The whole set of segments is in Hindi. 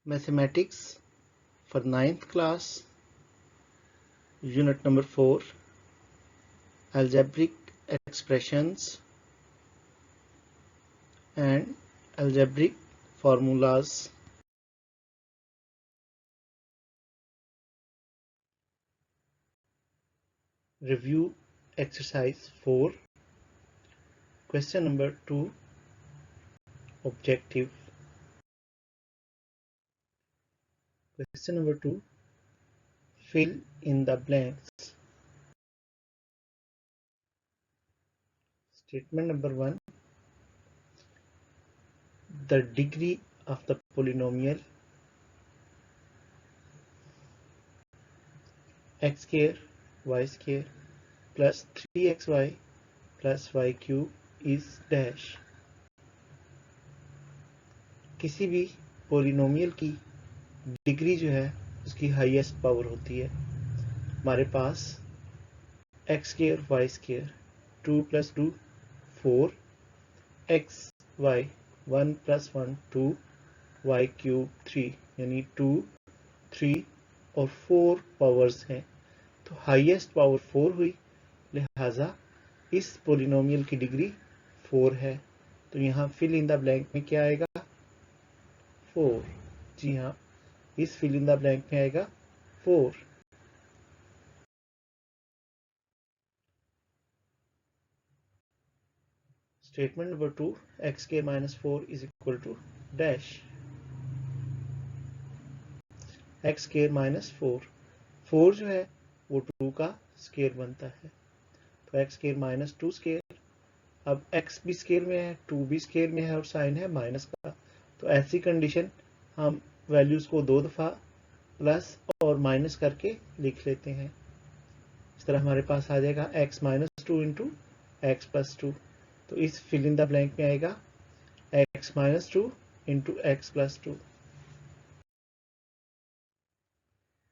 Mathematics for 9th class, unit number 4, algebraic expressions and algebraic formulas. Review exercise 4, question number 2, objective. Question number 2, fill in the blanks. Statement number 1, the degree of the polynomial x square y square plus 3xy plus y cube is dash. किसी भी पोलिनोमियल की डिग्री जो है उसकी हाईएस्ट पावर होती है। हमारे पास x square y square 2 + 2 4 x y 1 + 1 2 y cube 3 यानी 2 3 और 4 पावर्स हैं, तो हाईएस्ट पावर 4 हुई, लिहाजा इस पोलिनोमियल की डिग्री 4 है। तो यहाँ फिल इन द ब्लैंक में क्या आएगा? 4। जी हाँ, इस फिल इन द ब्लैंक में आएगा 4। Statement number 2, X square minus 4 is equal to dash. X square minus 4 जो है वो 2 का स्क्वायर बनता है, तो एक्स स्क्वायर माइनस 2 स्क्वायर। अब एक्स भी स्क्वायर में है, 2 भी स्क्वायर में है और साइन है माइनस का, तो ऐसी कंडीशन हम वैल्यूज को 2 दफा प्लस और माइनस करके लिख लेते हैं। इस तरह हमारे पास आ जाएगा x - 2 इंटू एक्स प्लस 2, तो इस फिल इन द ब्लैंक में आएगा x - 2 into X plus 2।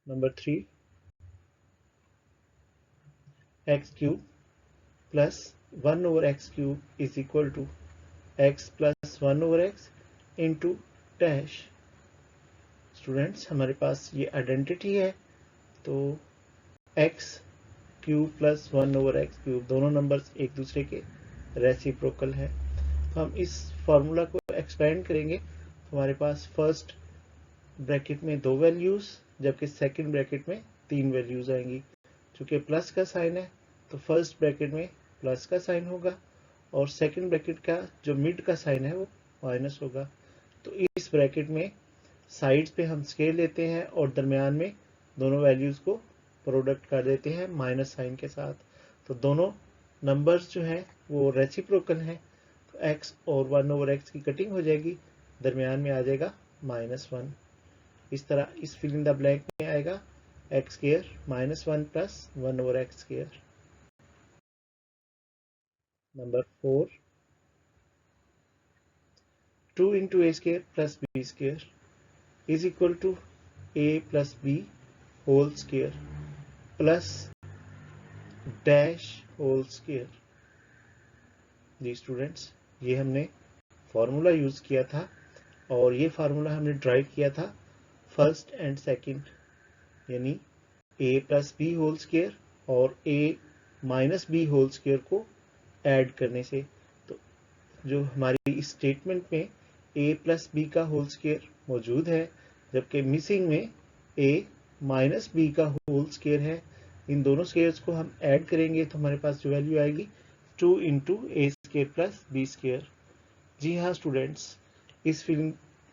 Number 3, X cube plus 1/x cube is equal to x plus 1/x into dash. Students, हमारे पास ये आइडेंटिटी है, तो x cube plus 1/x cube दोनों नंबर्स एक दूसरे के रेसिप्रोकल है। तो हम इस फॉर्मूला को एक्सपेंड करेंगे, तो हमारे पास फर्स्ट ब्रैकेट में 2 वैल्यूज जबकि सेकंड ब्रैकेट में 3 वैल्यूज आएंगी। चूंकि प्लस का साइन है तो फर्स्ट ब्रैकेट में प्लस का साइन होगा और सेकंड ब्रैकेट का जो मिड का साइन है वो माइनस होगा। तो इस ब्रैकेट में साइड्स पे हम स्केल लेते हैं और दरमियान में दोनों वैल्यूज को प्रोडक्ट कर देते हैं माइनस साइन के साथ, तो दोनों नंबर्स जो हैं वो रेसिप्रोकल हैं, तो x और 1/x की कटिंग हो जाएगी, दरमियान में आ जाएगा -1। इस तरह इस फिल इन द ब्लैंक में आएगा x square -1 plus 1/x square. Number 4, 2 into A square plus B square is equal to a plus B whole square plus dash whole square. जी स्टूडेंट्स, ये हमने फॉर्मूला यूज किया था और ये फार्मूला हमने ड्राइव किया था फर्स्ट एंड सेकंड, यानी a plus B whole square और a minus B whole square को ऐड करने से। तो जो हमारी इस स्टेटमेंट में a प्लस बी का होल स्क्वायर मौजूद है, जबकि मिसिंग में a माइनस बी का होल स्क्वायर है। इन दोनों स्क्वायर्स को हम ऐड करेंगे तो हमारे पास जो वैल्यू आएगी 2 into A square plus B square. जी हाँ स्टूडेंट्स, इस फिल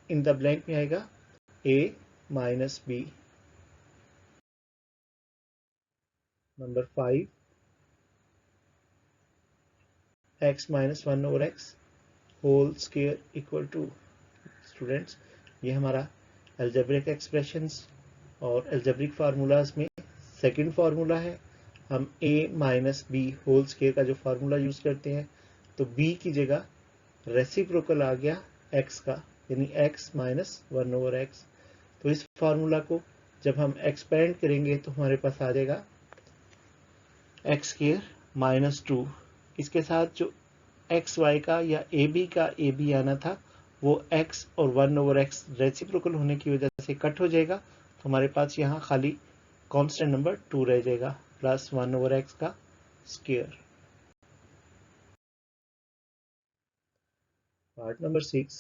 इन द ब्लैंक में आएगा a minus B. Number 5, x minus 1/x whole square equal to. Students, ये हमारा अलजेब्रिक एक्सप्रेशंस और अलजेब्रिक फार्मूलाज में सेकंड फार्मूला है। हम a minus B whole square का जो फार्मूला यूज करते हैं, तो b की जगह रेसिप्रोकल आ गया x का, यानी x माइनस 1/x। तो इस फार्मूला को जब हम एक्सपेंड करेंगे तो हमारे पास आ जाएगा एक्स स्क्वायर -2। इसके साथ जो एक्स वाई का या ए बी का ए बी आना था वो x और 1/x रेसिप्रोकल होने की वजह से कट हो जाएगा, तो हमारे पास यहाँ खाली कांस्टेंट नंबर 2 रह जाएगा प्लस 1/x का square. Part number 6,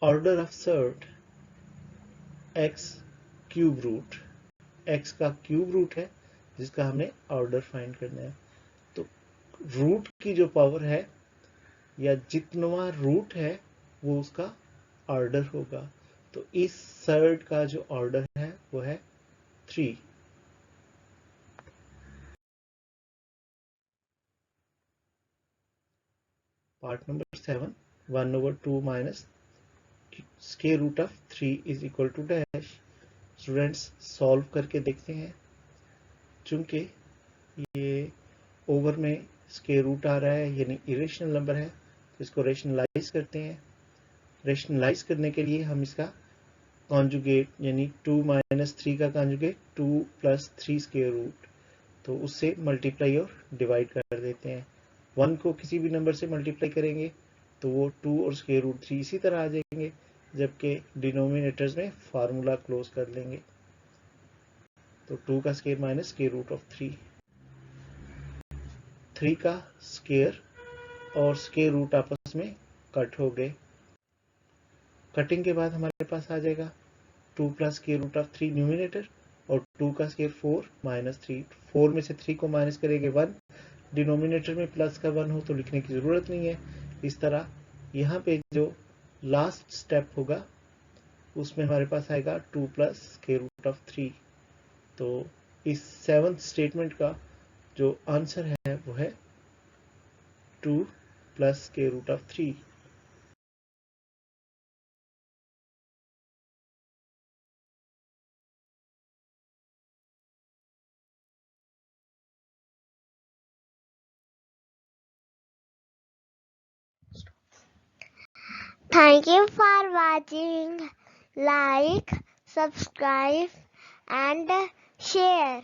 order of surd x cube root, x का क्यूब रूट है जिसका हमें ऑर्डर फाइंड करना है। तो रूट की जो पावर है या जितना रूट है वो उसका ऑर्डर होगा। तो इस सर्ट का जो ऑर्डर है वो है 3। Part number 7, 1/2 minus square root of 3 is equal to dash. Students solve करके देखते हैं। चूंकि ये ओवर में स्क्वायर रूट आ रहा है यानी इरेशनल नंबर है, तो इसको रेशनलाइज करते हैं। रेशनलाइज करने के लिए हम इसका कॉन्जुगेट यानी 2 माइनस 3 का कॉन्जुगेट 2 प्लस 3 स्क्वायर रूट, तो उससे मल्टीप्लाई और डिवाइड कर देते हैं। 1 को किसी भी नंबर से मल्टीप्लाई करेंगे तो वो 2 और स्क्वायर रूट 3 इसी तरह आ जाएंगे, जबकि डिनोमिनेटर्स में फार्मूला क्लोज कर लेंगे। तो 2 का square minus square root of 3 का स्क्वायर और स्क्वायर रूट आपस में कट हो गए। कटिंग के बाद हमारे पास आ जाएगा 2 plus square root of 3 numerator और 2 का स्क्वायर 4 माइनस 3। 4 में से 3 को माइनस करेंगे 1, डिनोमिनेटर में प्लस का 1 हो तो लिखने की ज़रूरत नहीं है। इस तरह यहाँ पे जो लास्ट स्टेप होगा उसमें हमारे पास आएगा 2 प्लस स्क्वायर रूट ऑफ 3। तो इस 7th स्टेटमेंट का जो आंसर है वो है 2 plus square root of 3। Thank you for watching. Like, subscribe and share.